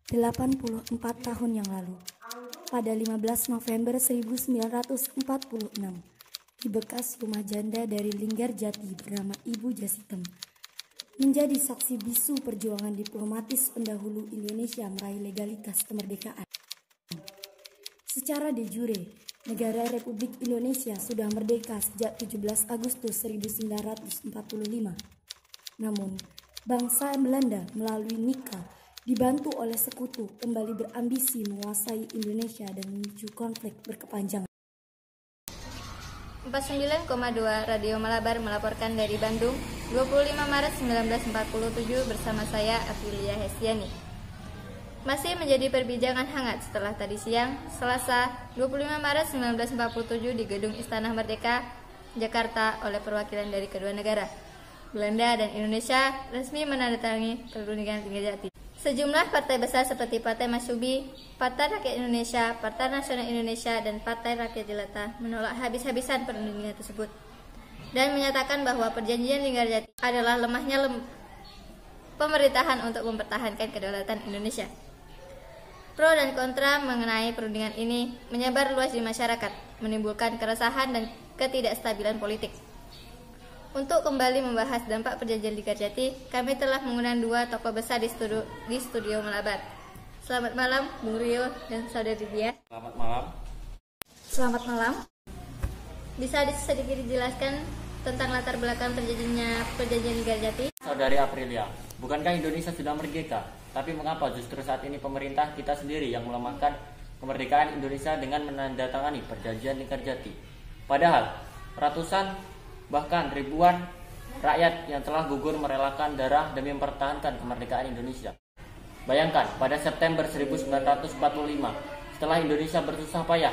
84 tahun yang lalu, pada 15 November 1946, di bekas rumah janda dari Linggarjati bernama Ibu Jasitem, menjadi saksi bisu perjuangan diplomatis pendahulu Indonesia meraih legalitas kemerdekaan. Secara de jure, negara Republik Indonesia sudah merdeka sejak 17 Agustus 1945. Namun, bangsa Belanda melalui Nika dibantu oleh sekutu kembali berambisi menguasai Indonesia dan memicu konflik berkepanjangan. 49,2 Radio Malabar melaporkan dari Bandung, 25 Maret 1947 bersama saya Aprilia Hestiani. Masih menjadi perbincangan hangat setelah tadi siang, Selasa 25 Maret 1947 di Gedung Istana Merdeka, Jakarta oleh perwakilan dari kedua negara, Belanda dan Indonesia, resmi menandatangani perundingan Linggarjati. Sejumlah partai besar seperti Partai Masyumi, Partai Rakyat Indonesia, Partai Nasional Indonesia, dan Partai Rakyat Jelata menolak habis-habisan perundingan tersebut dan menyatakan bahwa perjanjian Linggarjati adalah lemahnya pemerintahan untuk mempertahankan kedaulatan Indonesia. Pro dan kontra mengenai perundingan ini menyebar luas di masyarakat, menimbulkan keresahan dan ketidakstabilan politik. Untuk kembali membahas dampak perjanjian Linggarjati, kami telah mengundang dua tokoh besar di studio Malabar. Selamat malam, Bung Rio dan Saudari Dia. Selamat malam. Selamat malam. Bisa sedikit dijelaskan tentang latar belakang perjanjian Linggarjati? Saudari Aprilia, bukankah Indonesia sudah merdeka? Tapi mengapa justru saat ini pemerintah kita sendiri yang melemahkan kemerdekaan Indonesia dengan menandatangani perjanjian Linggarjati? Padahal ratusan bahkan ribuan rakyat yang telah gugur merelakan darah demi mempertahankan kemerdekaan Indonesia. Bayangkan, pada September 1945, setelah Indonesia bersusah payah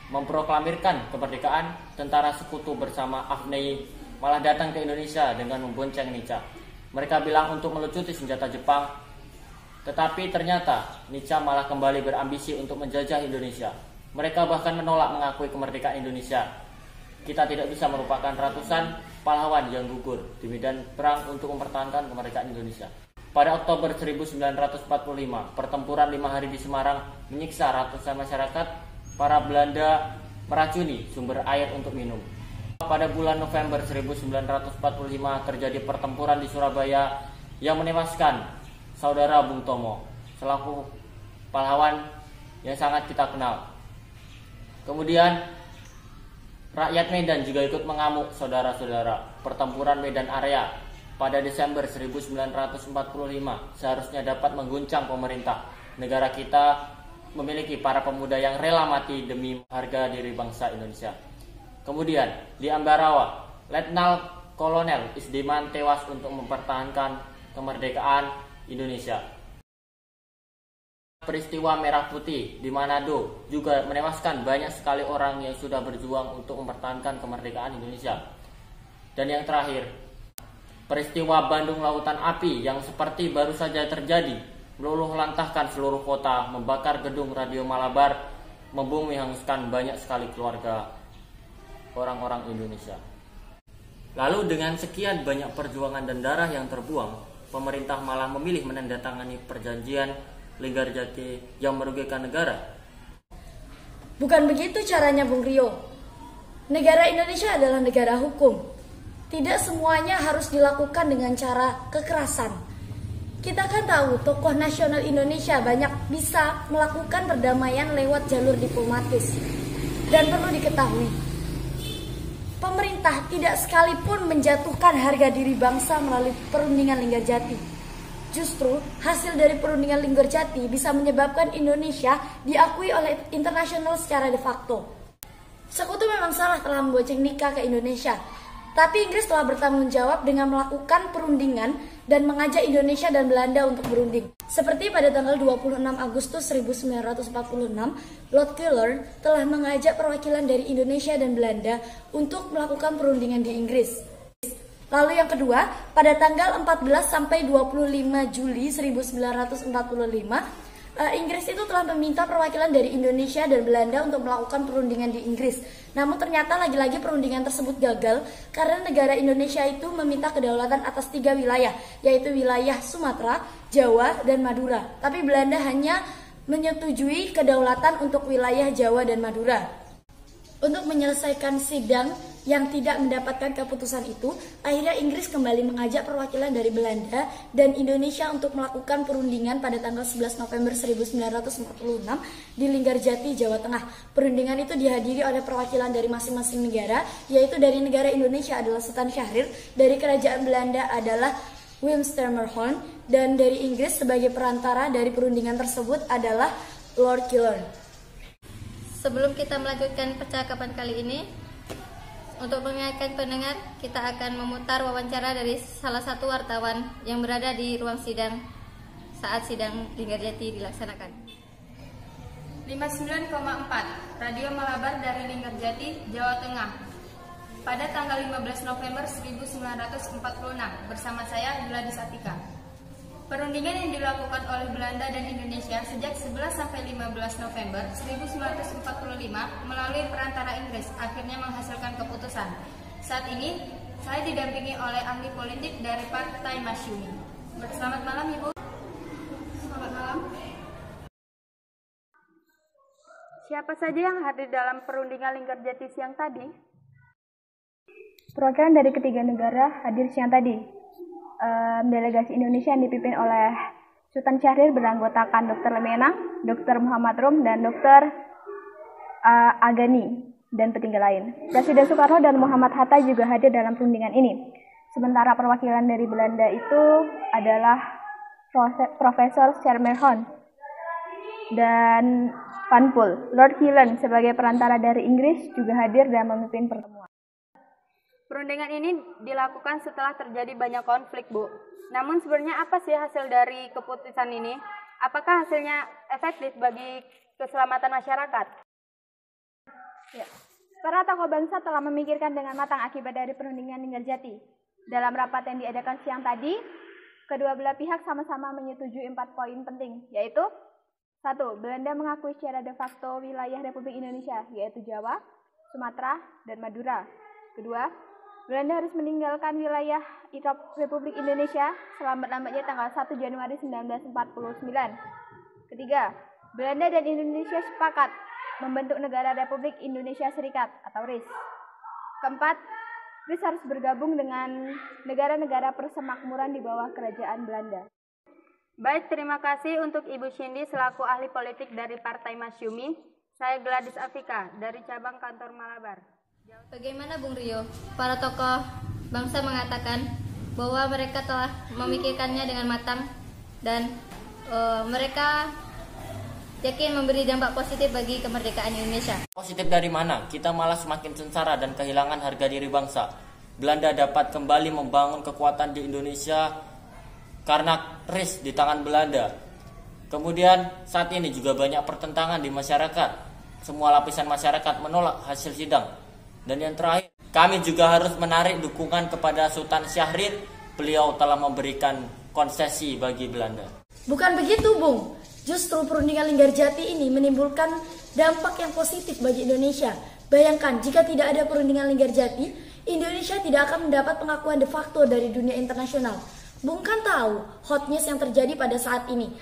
memproklamirkan kemerdekaan, tentara sekutu bersama AFNI malah datang ke Indonesia dengan membonceng Nica. Mereka bilang untuk melucuti senjata Jepang, tetapi ternyata Nica malah kembali berambisi untuk menjajah Indonesia. Mereka bahkan menolak mengakui kemerdekaan Indonesia. Kita tidak bisa merupakan ratusan pahlawan yang gugur di medan perang untuk mempertahankan kemerdekaan Indonesia. Pada Oktober 1945, pertempuran 5 hari di Semarang menyiksa ratusan masyarakat. Para Belanda meracuni sumber air untuk minum. Pada bulan November 1945 terjadi pertempuran di Surabaya yang menewaskan saudara Bung Tomo, selaku pahlawan yang sangat kita kenal. Kemudian rakyat Medan juga ikut mengamuk, saudara-saudara. Pertempuran Medan Area pada Desember 1945 seharusnya dapat mengguncang pemerintah. Negara kita memiliki para pemuda yang rela mati demi harga diri bangsa Indonesia. Kemudian di Ambarawa, Letnan Kolonel Isdiman tewas untuk mempertahankan kemerdekaan Indonesia. Peristiwa Merah Putih di Manado juga menewaskan banyak sekali orang yang sudah berjuang untuk mempertahankan kemerdekaan Indonesia. Dan yang terakhir, peristiwa Bandung Lautan Api yang seperti baru saja terjadi, meluluh lantahkan seluruh kota, membakar gedung Radio Malabar, membumi hanguskan banyak sekali keluarga orang-orang Indonesia. Lalu dengan sekian banyak perjuangan dan darah yang terbuang, pemerintah malah memilih menandatangani perjanjian Linggarjati yang merugikan negara. Bukan begitu caranya, Bung Rio. Negara Indonesia adalah negara hukum. Tidak semuanya harus dilakukan dengan cara kekerasan. Kita kan tahu tokoh nasional Indonesia banyak bisa melakukan perdamaian lewat jalur diplomatis. Dan perlu diketahui, pemerintah tidak sekalipun menjatuhkan harga diri bangsa melalui perundingan Linggarjati. Justru hasil dari perundingan Linggarjati bisa menyebabkan Indonesia diakui oleh internasional secara de facto. Sekutu memang salah telah membonceng Nika ke Indonesia, tapi Inggris telah bertanggung jawab dengan melakukan perundingan dan mengajak Indonesia dan Belanda untuk berunding. Seperti pada tanggal 26 Agustus 1946, Lord Keeler telah mengajak perwakilan dari Indonesia dan Belanda untuk melakukan perundingan di Inggris. Lalu yang kedua, pada tanggal 14 sampai 25 Juli 1945, Inggris itu telah meminta perwakilan dari Indonesia dan Belanda untuk melakukan perundingan di Inggris. Namun ternyata lagi-lagi perundingan tersebut gagal karena negara Indonesia itu meminta kedaulatan atas 3 wilayah, yaitu wilayah Sumatera, Jawa, dan Madura. Tapi Belanda hanya menyetujui kedaulatan untuk wilayah Jawa dan Madura. Untuk menyelesaikan sidang yang tidak mendapatkan keputusan itu, akhirnya Inggris kembali mengajak perwakilan dari Belanda dan Indonesia untuk melakukan perundingan pada tanggal 11 November 1946 di Linggarjati, Jawa Tengah. Perundingan itu dihadiri oleh perwakilan dari masing-masing negara, yaitu dari negara Indonesia adalah Sultan Syahrir, dari kerajaan Belanda adalah Willem Schermerhorn, dan dari Inggris sebagai perantara dari perundingan tersebut adalah Lord Killorn. Sebelum kita melanjutkan percakapan kali ini, untuk mengingatkan pendengar, kita akan memutar wawancara dari salah satu wartawan yang berada di ruang sidang saat sidang Linggarjati dilaksanakan. 59,4 Radio Malabar dari Linggarjati, Jawa Tengah. Pada tanggal 15 November 1946 bersama saya Gladys Atika. Perundingan yang dilakukan oleh Belanda dan Indonesia sejak 11 sampai 15 November 1945 melalui perantara Inggris akhirnya menghasilkan keputusan. Saat ini, saya didampingi oleh ahli politik dari Partai Masyumi. Selamat malam, Ibu. Selamat malam. Siapa saja yang hadir dalam perundingan Linggarjati siang tadi? Perwakilan dari ketiga negara hadir siang tadi. Delegasi Indonesia yang dipimpin oleh Sultan Syahrir beranggotakan Dr. Lemena, Dr. Muhammad Rum, dan Dr. Agani, dan petinggi lain. Presiden Soekarno dan Muhammad Hatta juga hadir dalam perundingan ini. Sementara perwakilan dari Belanda itu adalah Profesor Schermerhorn dan Van Poel. Lord Killorn sebagai perantara dari Inggris juga hadir dan memimpin pertemuan. Perundingan ini dilakukan setelah terjadi banyak konflik, Bu. Namun sebenarnya apa sih hasil dari keputusan ini? Apakah hasilnya efektif bagi keselamatan masyarakat? Ya. Para tokoh bangsa telah memikirkan dengan matang akibat dari perundingan Linggarjati. Dalam rapat yang diadakan siang tadi, kedua belah pihak sama-sama menyetujui 4 poin penting, yaitu 1. Belanda mengakui secara de facto wilayah Republik Indonesia, yaitu Jawa, Sumatera, dan Madura. 2. Belanda harus meninggalkan wilayah Republik Indonesia selambat-lambatnya tanggal 1 Januari 1949. 3. Belanda dan Indonesia sepakat membentuk negara Republik Indonesia Serikat atau RIS. 4. RIS harus bergabung dengan negara-negara persemakmuran di bawah kerajaan Belanda. Baik, terima kasih untuk Ibu Cindy selaku ahli politik dari Partai Masyumi. Saya Gladys Afika dari cabang kantor Malabar. Bagaimana Bung Rio? Para tokoh bangsa mengatakan bahwa mereka telah memikirkannya dengan matang dan mereka yakin memberi dampak positif bagi kemerdekaan Indonesia. Positif dari mana? Kita malah semakin sengsara dan kehilangan harga diri bangsa. Belanda dapat kembali membangun kekuatan di Indonesia karena RIS di tangan Belanda. Kemudian saat ini juga banyak pertentangan di masyarakat. Semua lapisan masyarakat menolak hasil sidang. Dan yang terakhir, kami juga harus menarik dukungan kepada Sultan Syahrir. Beliau telah memberikan konsesi bagi Belanda. Bukan begitu, Bung. Justru perundingan Linggarjati ini menimbulkan dampak yang positif bagi Indonesia. Bayangkan, jika tidak ada perundingan Linggarjati, Indonesia tidak akan mendapat pengakuan de facto dari dunia internasional. Bung kan tahu hot news yang terjadi pada saat ini.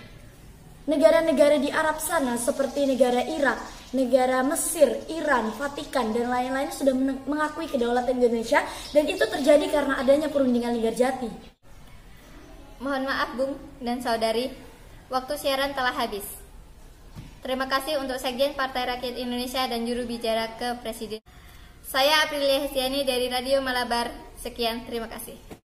Negara-negara di Arab sana seperti negara Irak, negara Mesir, Iran, Vatikan, dan lain-lain sudah mengakui kedaulatan Indonesia, dan itu terjadi karena adanya perundingan Linggarjati. Mohon maaf Bung dan Saudari, waktu siaran telah habis. Terima kasih untuk Sekjen Partai Rakyat Indonesia dan juru bicara ke Presiden. Saya Aprilia Hestiani dari Radio Malabar. Sekian, terima kasih.